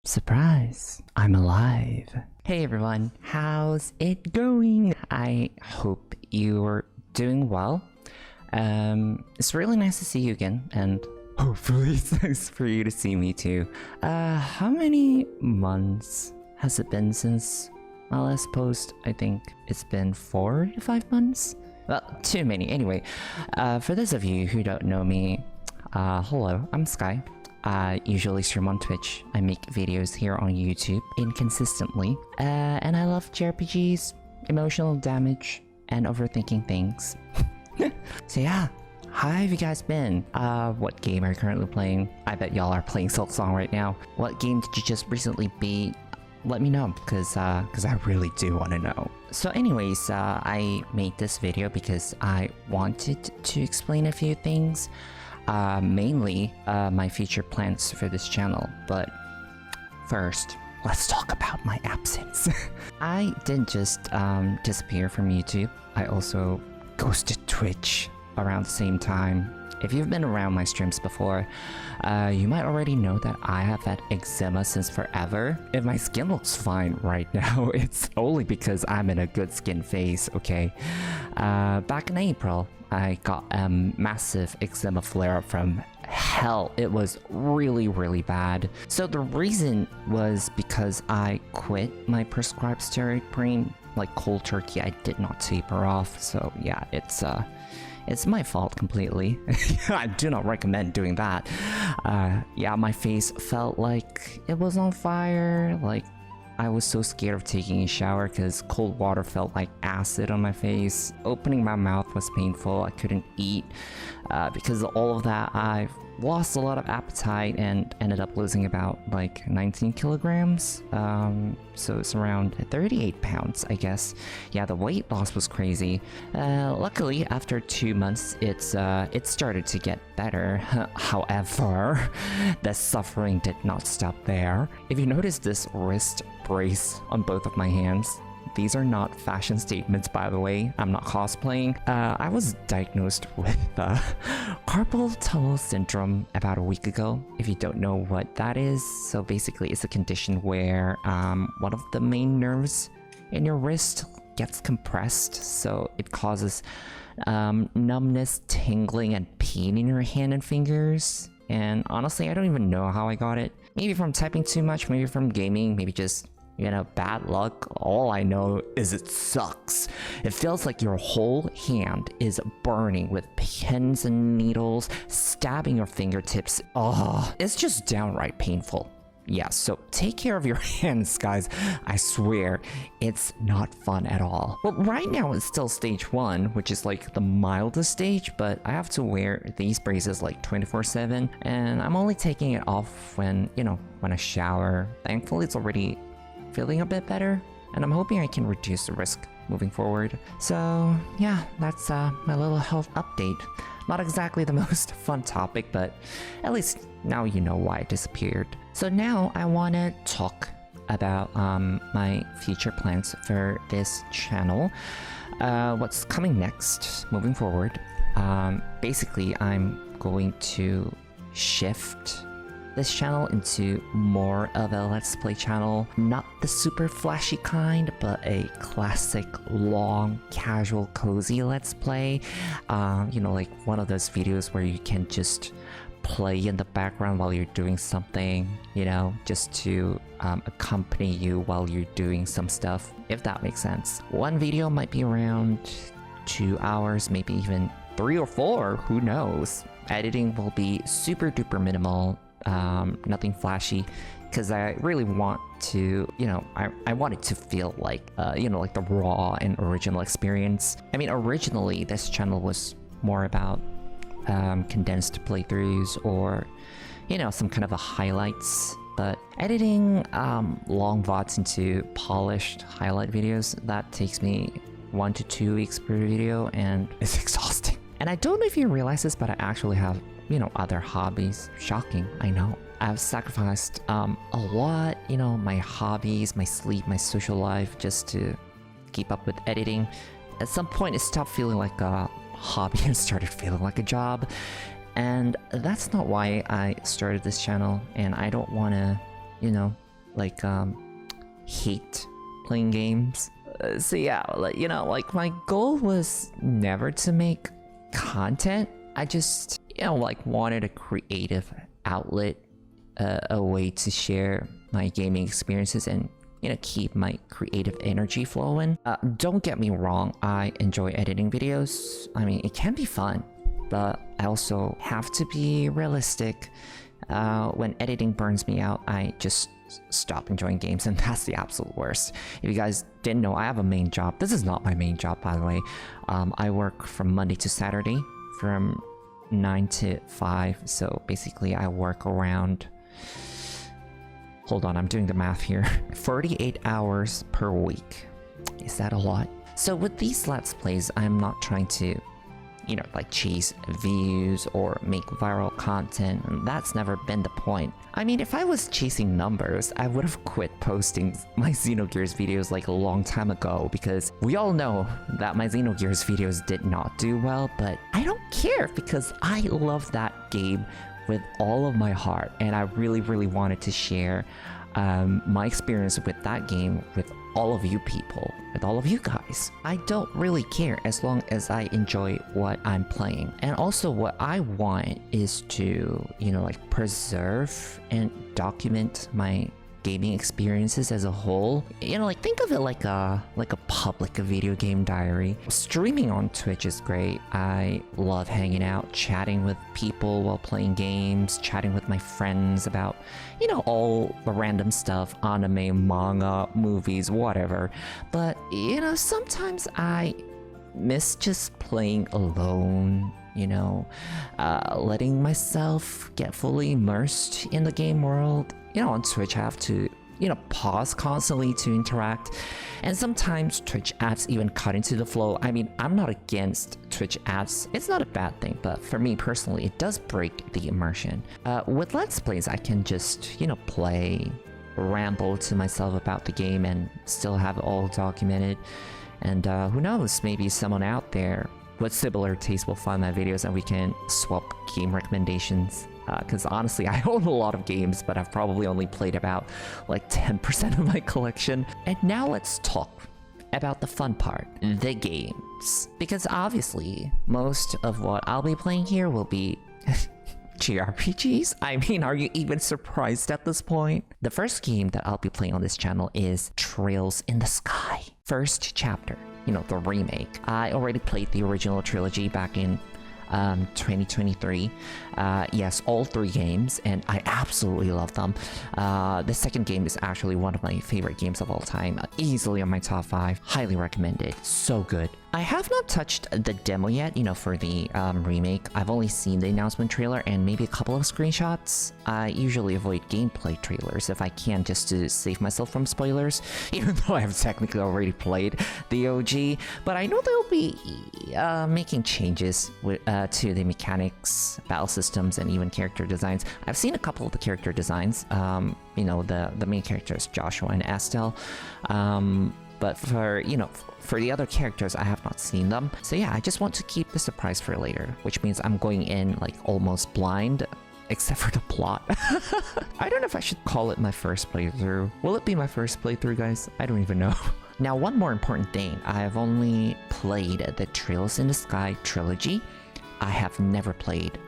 Surprise! I'm alive. Hey everyone, how's it going? I hope you're doing well. It's really nice to see you again, and hopefully it's nice for you to see me too. How many months has it been since my last post? I think it's been 4 to 5 months? Well, too many. Anyway, for those of you who don't know me, hello, I'm Sky. I usually stream on Twitch. I make videos here on YouTube inconsistently. And I love JRPGs, emotional damage, and overthinking things. So yeah, how have you guys been? What game are you currently playing? I bet y'all are playing Silksong right now. What game did you just recently beat? Let me know, because I really do want to know. So anyways, I made this video because I wanted to explain a few things. Mainly my future plans for this channel, but first, let's talk about my absence. I didn't just disappear from YouTube, I also ghosted Twitch around the same time. If you've been around my streams before, you might already know that I have had eczema since forever. If my skin looks fine right now, it's only because I'm in a good skin phase, okay? Back in April, I got a massive eczema flare-up from hell. It was really bad. So the reason was because I quit my prescribed steroid cream, like cold turkey. I did not taper off, so yeah, it's my fault completely. I do not recommend doing that. Yeah, my face felt like it was on fire. Like, I was so scared of taking a shower because cold water felt like acid on my face. Opening my mouth was painful. I couldn't eat. Because of all of that, I lost a lot of appetite and ended up losing about like 19 kilograms. So it's around 38 pounds, I guess. Yeah, the weight loss was crazy. Luckily, after 2 months, it started to get better. However, the suffering did not stop there. If you notice this wrist brace on both of my hands, these are not fashion statements, by the way. I'm not cosplaying. I was diagnosed with carpal tunnel syndrome about a week ago. If you don't know what that is, so basically it's a condition where one of the main nerves in your wrist gets compressed, so it causes numbness, tingling, and pain in your hand and fingers. And honestly, I don't even know how I got it. Maybe from typing too much, maybe from gaming, maybe just, you know, bad luck. All I know is it sucks. It feels like your whole hand is burning with pins and needles, stabbing your fingertips. Oh, it's just downright painful. Yeah, so take care of your hands, guys. I swear, it's not fun at all. Well, right now it's still stage 1, which is like the mildest stage, but I have to wear these braces like 24/7, and I'm only taking it off when, you know, when I shower. Thankfully, it's already feeling a bit better, and I'm hoping I can reduce the risk moving forward. So yeah, that's my little health update. Not exactly the most fun topic, but at least now you know why I disappeared. So now I want to talk about my future plans for this channel. What's coming next moving forward. Basically, I'm going to shift this channel into more of a let's play channel. Not the super flashy kind, but a classic, long, casual, cozy let's play. You know, like one of those videos where you can just play in the background while you're doing something, you know, just to accompany you while you're doing some stuff, if that makes sense. One video might be around 2 hours, maybe even 3 or 4, who knows. Editing will be super duper minimal. Nothing flashy, because I really want to, you know, I want it to feel like, you know, like the raw and original experience. I mean, originally this channel was more about condensed playthroughs or, you know, some kind of a highlights, but editing long VODs into polished highlight videos, that takes me 1 to 2 weeks per video, and it's exhausting. And I don't know if you realize this, but I actually have, you know, other hobbies. Shocking, I know. I've sacrificed a lot, you know, my hobbies, my sleep, my social life, just to keep up with editing. At some point it stopped feeling like a hobby and started feeling like a job, and that's not why I started this channel, and I don't want to, you know, like hate playing games. So yeah, like, you know, like my goal was never to make content. I just, you know, like wanted a creative outlet, a way to share my gaming experiences and, you know, keep my creative energy flowing. Don't get me wrong, I enjoy editing videos. I mean, it can be fun, but I also have to be realistic. When editing burns me out, I just stop enjoying games, and that's the absolute worst. If you guys didn't know, I have a main job. This is not my main job, by the way. I work from Monday to Saturday from 9 to 5, so basically I work around, hold on, I'm doing the math here, 38 hours per week. Is that a lot? So with these Let's Plays, I'm not trying to, you know, like chase views or make viral content, and that's never been the point. I mean, if I was chasing numbers, I would have quit posting my Xenogears videos like a long time ago, because we all know that my Xenogears videos did not do well, but I don't care because I love that game with all of my heart, and I really wanted to share my experience with that game with all of you people, with all of you guys. I don't really care as long as I enjoy what I'm playing. And also what I want is to, you know, like preserve and document my gaming experiences as a whole. You know, like think of it like a public video game diary. Streaming on Twitch is great. I love hanging out, chatting with people while playing games, chatting with my friends about, you know, all the random stuff, anime, manga, movies, whatever. But, you know, sometimes I miss just playing alone, you know, letting myself get fully immersed in the game world. You know, on Twitch I have to, you know, pause constantly to interact, and sometimes Twitch ads even cut into the flow. I mean, I'm not against Twitch ads, it's not a bad thing, but for me personally, it does break the immersion. With Let's Plays, I can just, you know, play, ramble to myself about the game and still have it all documented. And who knows, maybe someone out there with similar taste will find my videos and we can swap game recommendations. Because honestly, I own a lot of games, but I've probably only played about like 10% of my collection. And now let's talk about the fun part, the games. Because obviously, most of what I'll be playing here will be JRPGs? I mean, are you even surprised at this point? The first game that I'll be playing on this channel is Trails in the Sky. First chapter, you know, the remake. I already played the original trilogy back in 2023. Yes, all 3 games, and I absolutely love them. The second game is actually one of my favorite games of all time, easily on my top 5. Highly recommended. So good. I have not touched the demo yet, you know, for the remake. I've only seen the announcement trailer and maybe a couple of screenshots. I usually avoid gameplay trailers if I can, just to save myself from spoilers, even though I have technically already played the OG. But I know they'll be making changes to the mechanics, battle systems, and even character designs. I've seen a couple of the character designs. You know, the main characters, Joshua and Estelle. But for, you know, for the other characters, I have not seen them. So yeah, I just want to keep the surprise for later, which means I'm going in like almost blind, except for the plot. I don't know if I should call it my first playthrough. Will it be my first playthrough, guys? I don't even know. Now, one more important thing. I've only played the Trails in the Sky trilogy. I have never played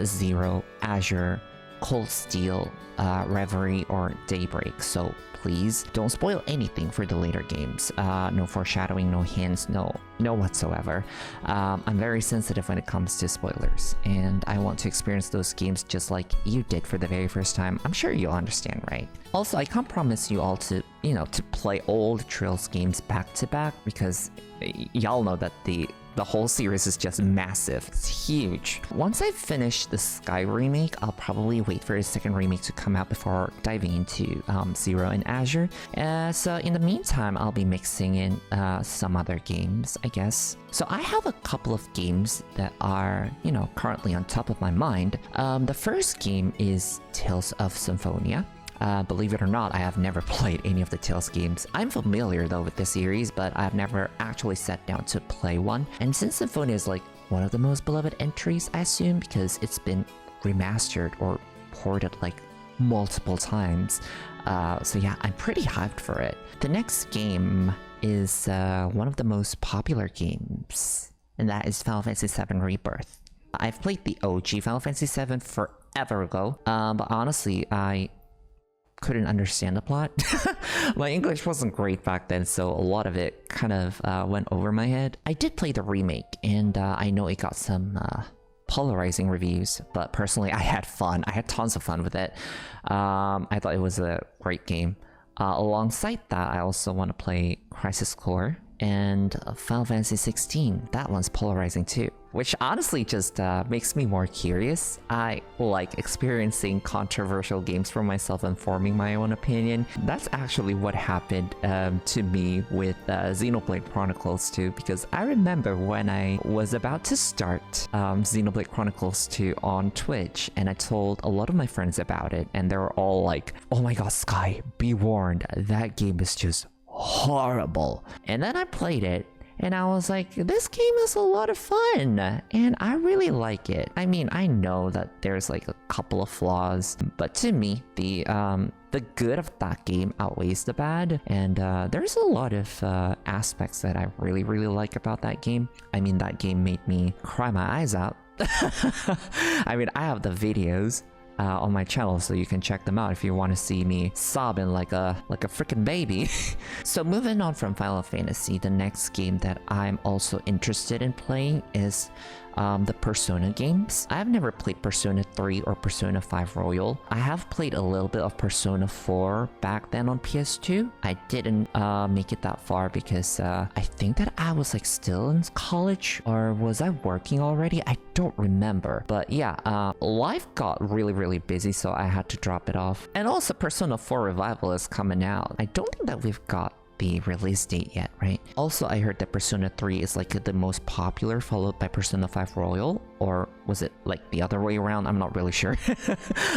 Zero, Azure, Cold Steel, Reverie, or Daybreak, so please don't spoil anything for the later games. No foreshadowing, no hints, no whatsoever. I'm very sensitive when it comes to spoilers, and I want to experience those games just like you did for the very first time. I'm sure you'll understand, right? Also, I can't promise you all to, you know, to play all the Trails games back to back, because y'all know that the whole series is just massive. It's huge. Once I finish the Sky remake, I'll probably wait for the second remake to come out before diving into Zero and Azure. So in the meantime, I'll be mixing in some other games, I guess. So I have a couple of games that are, you know, currently on top of my mind. The first game is Tales of Symphonia. Believe it or not, I have never played any of the Tales games. I'm familiar though with the series, but I've never actually sat down to play one. And since Symphonia is like one of the most beloved entries, I assume, because it's been remastered or ported like multiple times. So yeah, I'm pretty hyped for it. The next game is one of the most popular games, and that is Final Fantasy VII Rebirth. I've played the OG Final Fantasy VII forever ago, but honestly, I couldn't understand the plot. My English wasn't great back then, so a lot of it kind of went over my head. I did play the remake, and I know it got some polarizing reviews, but personally I had fun. I had tons of fun with it. I thought it was a great game. Alongside that, I also want to play Crisis Core and Final Fantasy 16. That one's polarizing too, which honestly just makes me more curious. I like experiencing controversial games for myself and forming my own opinion. That's actually what happened to me with Xenoblade Chronicles 2, because I remember when I was about to start Xenoblade Chronicles 2 on Twitch, and I told a lot of my friends about it, and they were all like, oh my god, Sky, be warned, that game is just horrible. And then I played it, and I was like, this game is a lot of fun, and I really like it. I mean, I know that there's like a couple of flaws, but to me, the good of that game outweighs the bad, and there's a lot of aspects that I really like about that game. I mean, that game made me cry my eyes out. I mean, I have the videos on my channel, so you can check them out if you want to see me sobbing like a freaking baby. So moving on from Final Fantasy, the next game that I'm also interested in playing is the Persona games. I've never played Persona 3 or Persona 5 Royal. I have played a little bit of Persona 4 back then on PS2. I didn't make it that far because I think that I was like still in college, or was I working already? I don't remember. But yeah, life got really busy, so I had to drop it off. And also Persona 4 Revival is coming out. I don't think that we've got the release date yet, right? Also, I heard that Persona 3 is like the most popular, followed by Persona 5 Royal, or was it like the other way around? I'm not really sure.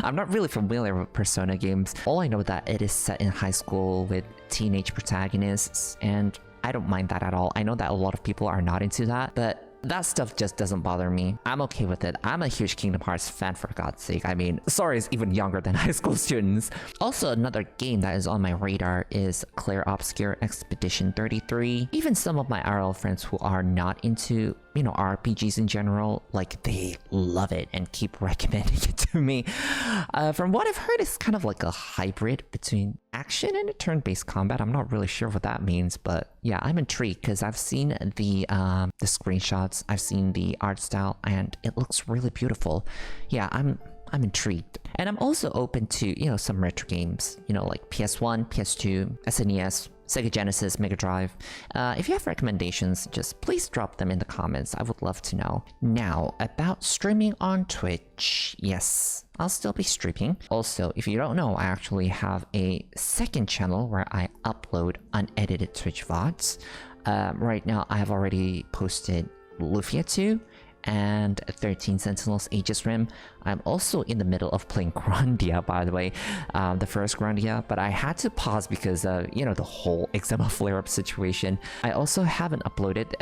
I'm not really familiar with Persona games. All I know that it is set in high school with teenage protagonists, and I don't mind that at all. I know that a lot of people are not into that, but that stuff just doesn't bother me. I'm okay with it. I'm a huge Kingdom Hearts fan, for God's sake. I mean, Sora is even younger than high school students. Also, another game that is on my radar is Clair Obscur Expedition 33. Even some of my IRL friends who are not into, you know, RPGs in general, like, they love it and keep recommending it to me. From what I've heard, it's kind of like a hybrid between action and a turn-based combat. I'm not really sure what that means, but yeah, I'm intrigued because I've seen the screenshots, I've seen the art style, and it looks really beautiful. Yeah, I'm intrigued. And I'm also open to, you know, some retro games, you know, like PS1, PS2, SNES, Sega Genesis, Mega Drive. If you have recommendations, just please drop them in the comments. I would love to know. Now, about streaming on Twitch. Yes, I'll still be streaming. Also, if you don't know, I actually have a second channel where I upload unedited Twitch VODs. Right now, I have already posted Lufia 2 and 13 Sentinels Aegis Rim. I'm also in the middle of playing Grandia, by the way, the first Grandia, but I had to pause because of, you know, the whole eczema flare-up situation. I also haven't uploaded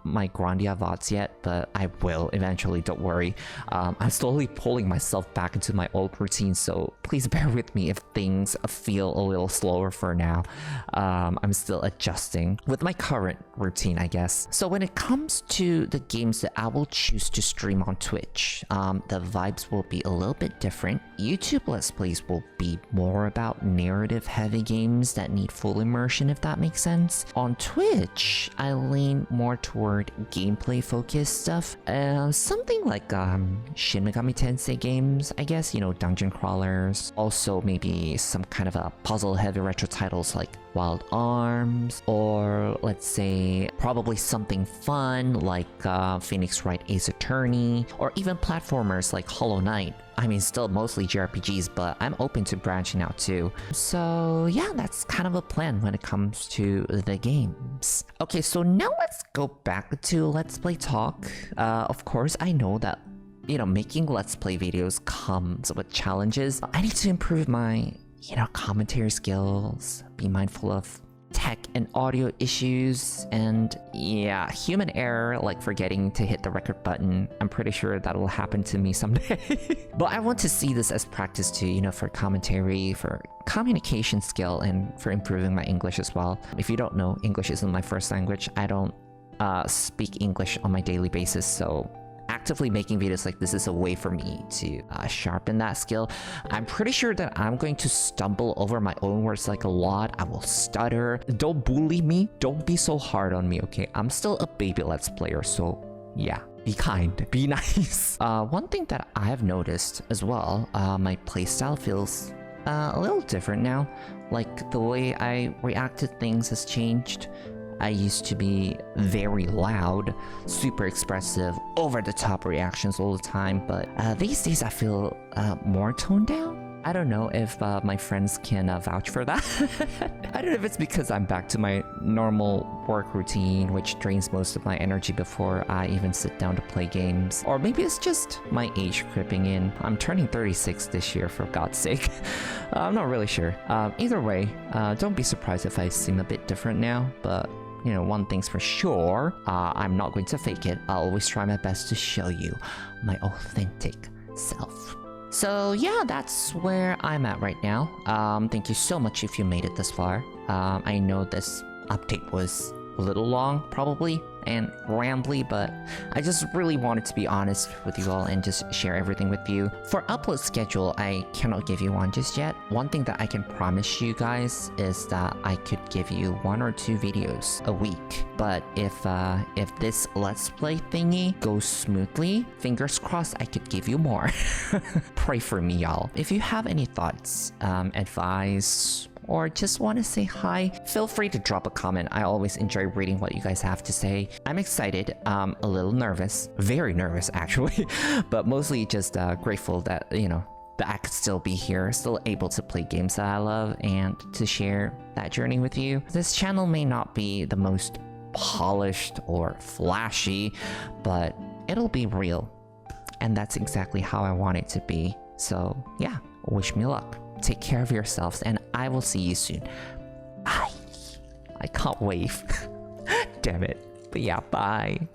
my Grandia VODs yet, but I will eventually, don't worry. I'm slowly pulling myself back into my old routine, so please bear with me if things feel a little slower for now. I'm still adjusting with my current routine, I guess. So when it comes to the games that I will choose to stream on Twitch, the vibes will be a little bit different. YouTube Let's Plays will be more about narrative-heavy games that need full immersion, if that makes sense. On Twitch, I lean more toward gameplay-focused stuff. Something like Shin Megami Tensei games, I guess, you know, dungeon crawlers. Also, maybe some kind of a puzzle-heavy retro titles like Wild Arms, or let's say probably something fun like Phoenix Wright Ace Attorney, or even platformers like Hollow Knight. I mean, still mostly JRPGs, but I'm open to branching out too. So yeah, that's kind of a plan when it comes to the games. Okay, so now let's go back to Let's Play talk. Of course, I know that, you know, making Let's Play videos comes with challenges. I need to improve my, you know, commentary skills, be mindful of tech and audio issues, and yeah, human error like forgetting to hit the record button. I'm pretty sure that'll happen to me someday. But I want to see this as practice too, you know, for commentary, for communication skill, and for improving my English as well. If you don't know, English isn't my first language. I don't speak English on my daily basis, so actively making videos like this is a way for me to sharpen that skill. I'm pretty sure that I'm going to stumble over my own words like a lot. I will stutter. Don't bully me. Don't be so hard on me, okay? I'm still a baby Let's Player, so yeah. Be kind, be nice. One thing that I have noticed as well, my playstyle feels a little different now. Like the way I react to things has changed. I used to be very loud, super expressive, over-the-top reactions all the time, but these days I feel more toned down. I don't know if my friends can vouch for that. I don't know if it's because I'm back to my normal work routine, which drains most of my energy before I even sit down to play games. Or maybe it's just my age creeping in. I'm turning 36 this year, for God's sake. I'm not really sure. Either way, don't be surprised if I seem a bit different now, but you know, one thing's for sure, I'm not going to fake it. I'll always try my best to show you my authentic self. So yeah, that's where I'm at right now. Thank you so much if you made it this far. I know this update was a little long, probably, and rambly, but I just really wanted to be honest with you all and just share everything with you. For upload schedule, I cannot give you one just yet. One thing that I can promise you guys is that I could give you 1 or 2 videos a week. But if this Let's Play thingy goes smoothly, fingers crossed I could give you more. Pray for me, y'all. If you have any thoughts, advice, or just want to say hi, feel free to drop a comment. I always enjoy reading what you guys have to say. I'm excited, a little nervous, very nervous actually, but mostly just grateful that, you know, that I could still be here, still able to play games that I love and to share that journey with you. This channel may not be the most polished or flashy, but it'll be real. And that's exactly how I want it to be. So yeah, wish me luck. Take care of yourselves, and I will see you soon. Bye. I can't wave. Damn it. But yeah, bye.